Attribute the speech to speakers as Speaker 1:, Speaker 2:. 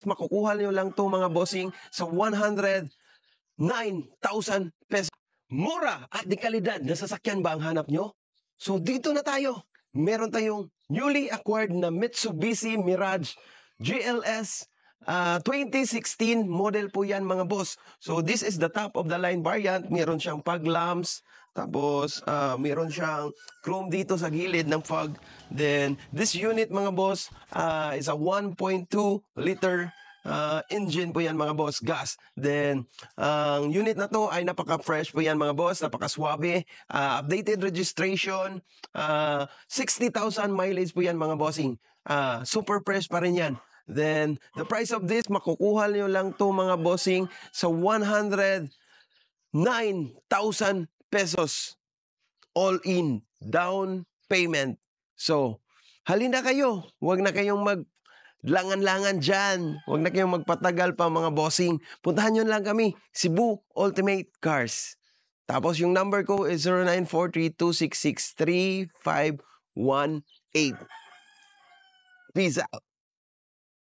Speaker 1: makukuha nyo lang to mga bossing sa 109,000 pesos. Mura at di kalidad na sasakyan ba ang hanap nyo? So dito na tayo. Meron tayong newly acquired na Mitsubishi Mirage GLS 2016 model po yan mga boss. So this is the top of the line variant. Meron siyang fog lamps. Tapos meron siyang chrome dito sa gilid ng fog. Then this unit mga boss is a 1.2 liter engine po yan mga boss, gas. Then ang unit na to ay napaka-fresh po yan mga boss, napaka-swabe. Updated registration, 60,000 mileage po yan mga bossing. Super fresh pa rin yan. Then the price of this, makukuha nyo lang to mga bossing sa 109,000 pesos. All in, down payment. So, halina kayo. Huwag na kayong langan-langan dyan. Huwag na kayong magpatagal pa mga bossing. Puntahan nyo lang kami, Cebu Ultimate Cars. Tapos yung number ko is 0943-266-3518. Peace out.